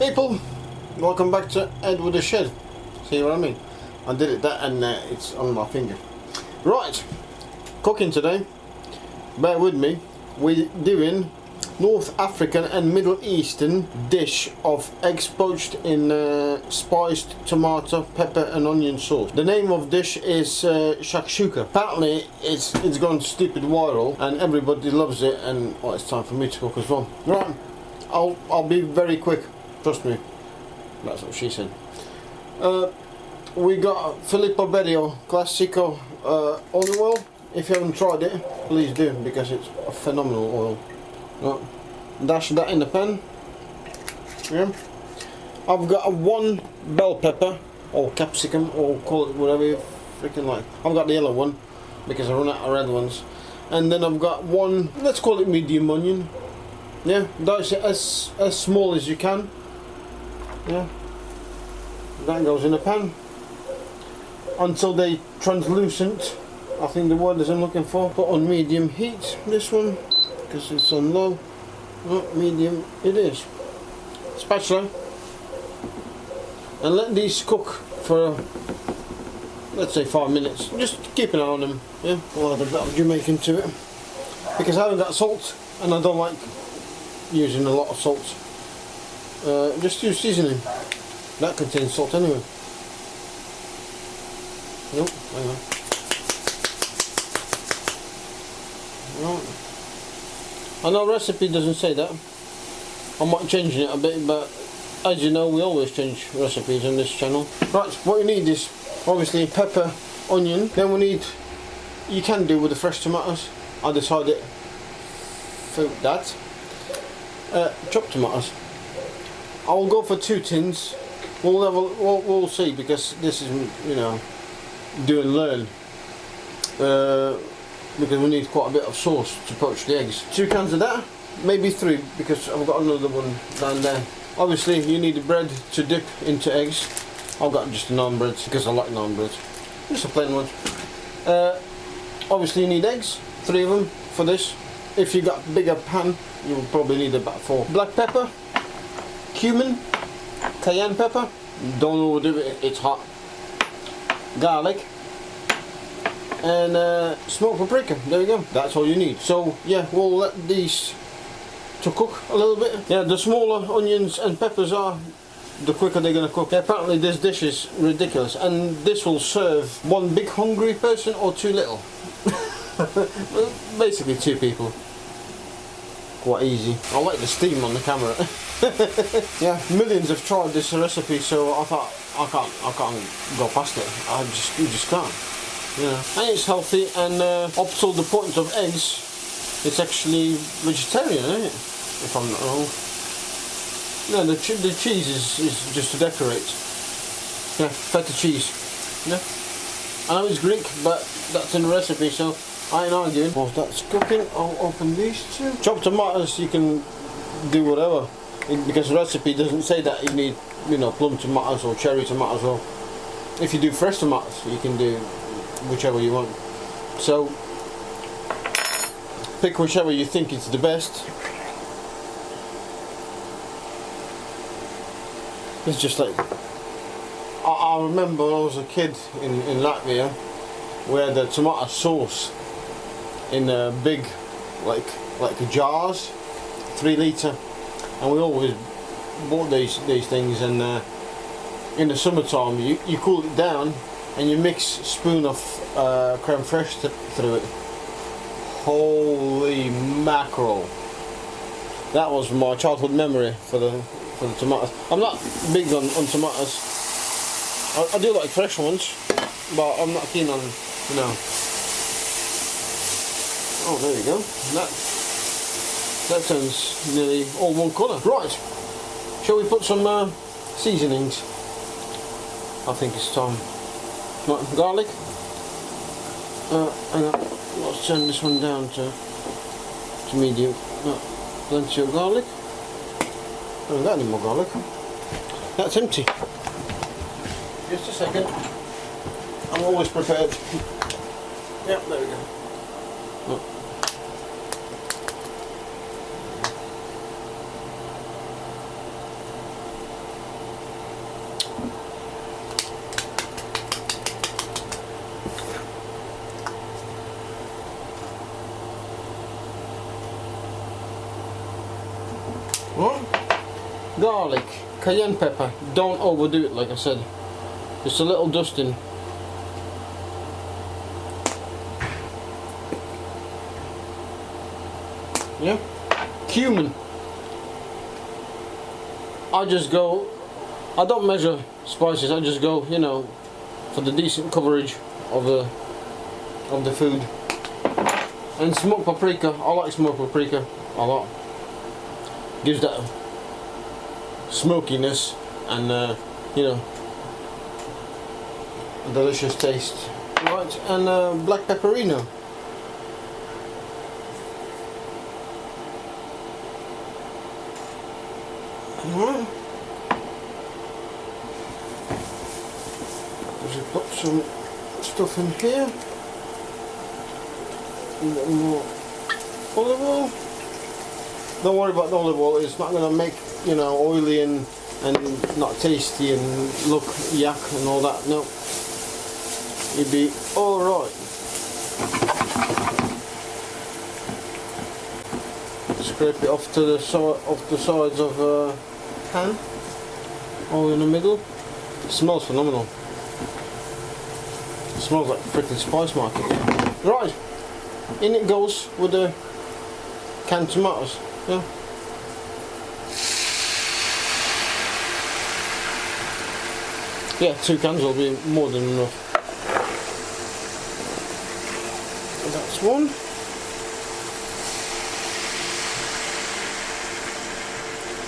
People, welcome back to Ed with the Shed. See what I mean? I did it that and it's on my finger. Right, cooking today. Bear with me. We're doing North African and Middle Eastern dish of eggs poached in spiced tomato, pepper and onion sauce. The name of dish is Shakshouka. Apparently it's gone stupid viral and everybody loves it, and well, it's time for me to cook as well. Right, I'll be very quick. Trust me, that's what she said. We got Filippo Berio Classico olive oil. If you haven't tried it, please do, because it's a phenomenal oil. Right. Dash that in the pan. Yeah. I've got one bell pepper or capsicum, or call it whatever you freaking like. I've got the yellow one because I run out of red ones. And then I've got one, let's call it medium onion. Yeah, dice it as small as you can. Yeah, that goes in the pan until they translucent. I think the word is I'm looking for. Put on medium heat this one because it's on low. Not medium it is. Spatula, and let these cook for let's say 5 minutes. Just keep an eye on them. Yeah, we'll add a bit of Jamaican to it because I haven't got salt and I don't like using a lot of salt. Just use seasoning. That contains salt anyway. Nope, hang on. Right. I know recipe doesn't say that. I might change it a bit, but as you know, we always change recipes on this channel. Right, what you need is obviously pepper, onion. Then we need, you can do with the fresh tomatoes. I decided for that. Chopped tomatoes. I'll go for 2 tins. We'll see, because this is, you know, do and learn. Because we need quite a bit of sauce to poach the eggs. 2 cans of that, maybe 3, because I've got another one down there. Obviously, you need the bread to dip into eggs. I've got just a naan bread because I like naan bread. Just a plain one. Obviously, you need eggs, 3 of them for this. If you got a bigger pan, you'll probably need about 4. Black pepper, cumin, cayenne pepper. Don't overdo it, it's hot. Garlic. And smoked paprika. There you go. That's all you need. So yeah, we'll let these to cook a little bit. Yeah, the smaller onions and peppers are, the quicker they're gonna cook. Yeah, apparently this dish is ridiculous, and this will serve 1 big hungry person or 2 little. Well, basically 2 people. Quite easy. I like the steam on the camera. Yeah, millions have tried this recipe, so I thought I can't go past it. You just can't. Yeah, and it's healthy, and up till the point of eggs, it's actually vegetarian, isn't it? If I'm not wrong. No, the cheese is just to decorate. Yeah, feta cheese. Yeah. I know it's Greek, but that's in the recipe, so I ain't arguing. Whilst that's cooking, I'll open these 2. Chopped tomatoes, you can do whatever, because the recipe doesn't say that you need, you know, plum tomatoes or cherry tomatoes, or if you do fresh tomatoes, you can do whichever you want. So pick whichever you think is the best. It's just like, I remember when I was a kid in Latvia, we had the tomato sauce in big like jars, 3 litre, and we always bought these things, and in the summertime you cool it down and you mix a spoon of creme fraiche through it. Holy mackerel! That was my childhood memory for the tomatoes. I'm not big on tomatoes. I do like fresh ones, but I'm not keen on, you know. Oh, there you go. That turns nearly all one colour. Right. Shall we put some seasonings? I think it's time. Right, garlic. Hang on. Let's turn this one down to medium. Plenty of garlic. I haven't got any more garlic. That's empty. Just a second. I'm always prepared. Yep, there we go. Oh. garlic, cayenne pepper. Don't overdo it, like I said. Just a little dusting. Yeah. Cumin. I don't measure spices. I just go, you know, for the decent coverage of the food. And smoked paprika. I like smoked paprika a lot. Gives that smokiness and you know, a delicious taste. Right, and black pepperino. Alright. Just put some stuff in here. A bit more olive oil. Don't worry about the olive oil, it's not going to make, you know, oily and not tasty and look yak and all that. No, you'd be alright. Scrape it off to the sides of the pan, all in the middle. It smells phenomenal. It smells like freaking spice market. Right, in it goes with the canned tomatoes. Yeah. Yeah, 2 cans will be more than enough. That's one.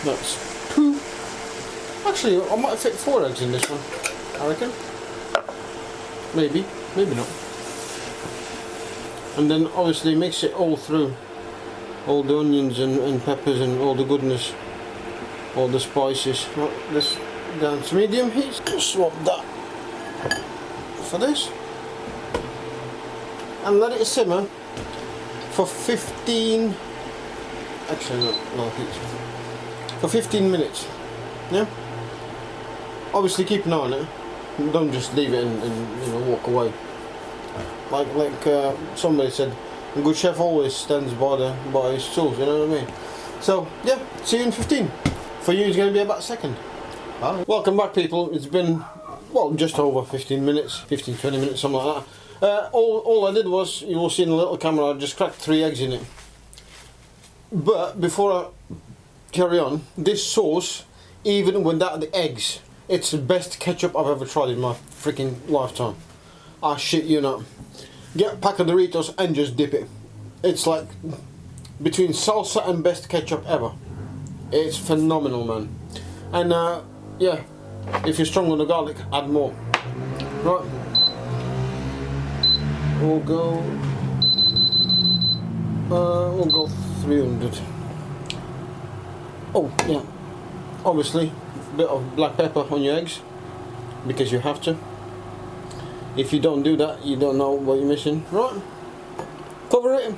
That's 2. Actually, I might fit 4 eggs in this one, I reckon. Maybe, maybe not. And then obviously mix it all through. All the onions and peppers and all the goodness. All the spices. Right, this down to medium heat. Swap that for this. And let it simmer for 15... Actually no heat. For 15 minutes. Yeah? Obviously keep an eye on it. Don't just leave it and you know, walk away. Like somebody said, a good chef always stands by his tools, you know what I mean? So yeah, see you in 15. For you it's going to be about a second. Bye. Welcome back people, it's been, well, just over 15 minutes, 15-20 minutes, something like that. All I did was, you will see in the little camera, I just cracked 3 eggs in it. But before I carry on, this sauce, even without the eggs, it's the best ketchup I've ever tried in my freaking lifetime. I shit you not. Get a pack of Doritos and just dip it. It's like between salsa and best ketchup ever. It's phenomenal, man. And yeah, if you're strong on the garlic, add more. Right. We'll go 300. Oh yeah, obviously a bit of black pepper on your eggs because you have to. If you don't do that, you don't know what you're missing. Right, cover it.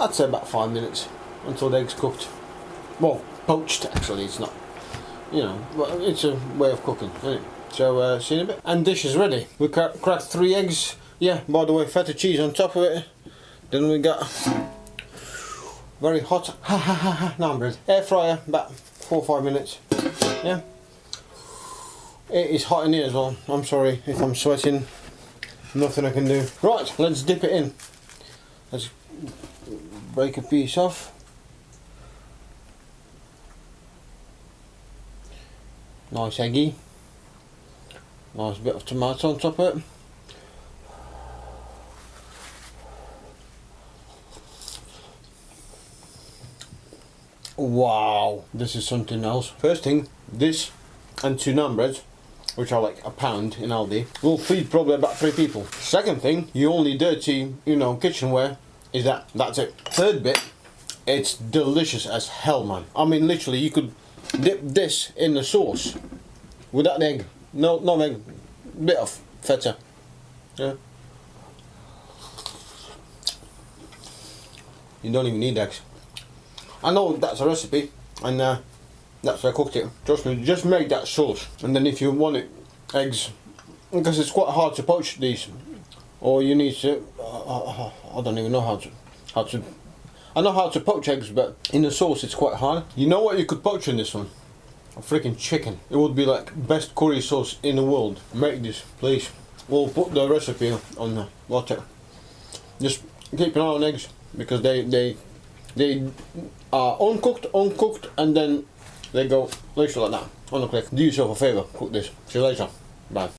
I'd say about 5 minutes until the egg's cooked. Well, poached actually, it's not, you know, but it's a way of cooking, isn't it? So see you in a bit. And dish is ready. We cracked 3 eggs. Yeah, by the way, feta cheese on top of it. Then we got very hot naan bread. Air fryer, about 4 or 5 minutes. Yeah. It is hot in here as well. I'm sorry if I'm sweating. Nothing I can do. Right, let's dip it in. Let's break a piece off. Nice eggy. Nice bit of tomato on top of it. Wow, this is something else. First thing, this and 2 naan breads, which are like £1 in Aldi, will feed probably about 3 people. Second thing, you only dirty, you know, kitchenware is that's it. Third bit, it's delicious as hell, man. I mean, literally, you could dip this in the sauce without the egg. No egg, bit of feta. Yeah. You don't even need eggs. I know that's a recipe, and that's why I cooked it. Trust me, just make that sauce, and then if you want it, eggs, because it's quite hard to poach these, or you need to. I don't even know how to I know how to poach eggs, but in the sauce it's quite hard. You know what you could poach in this one? A freaking chicken. It would be like best curry sauce in the world. Make this, please. We'll put the recipe on the water. Just keep an eye on eggs, because they are uncooked, and then they go literally like that on the click. Do yourself a favour, cook this. See you later. Bye.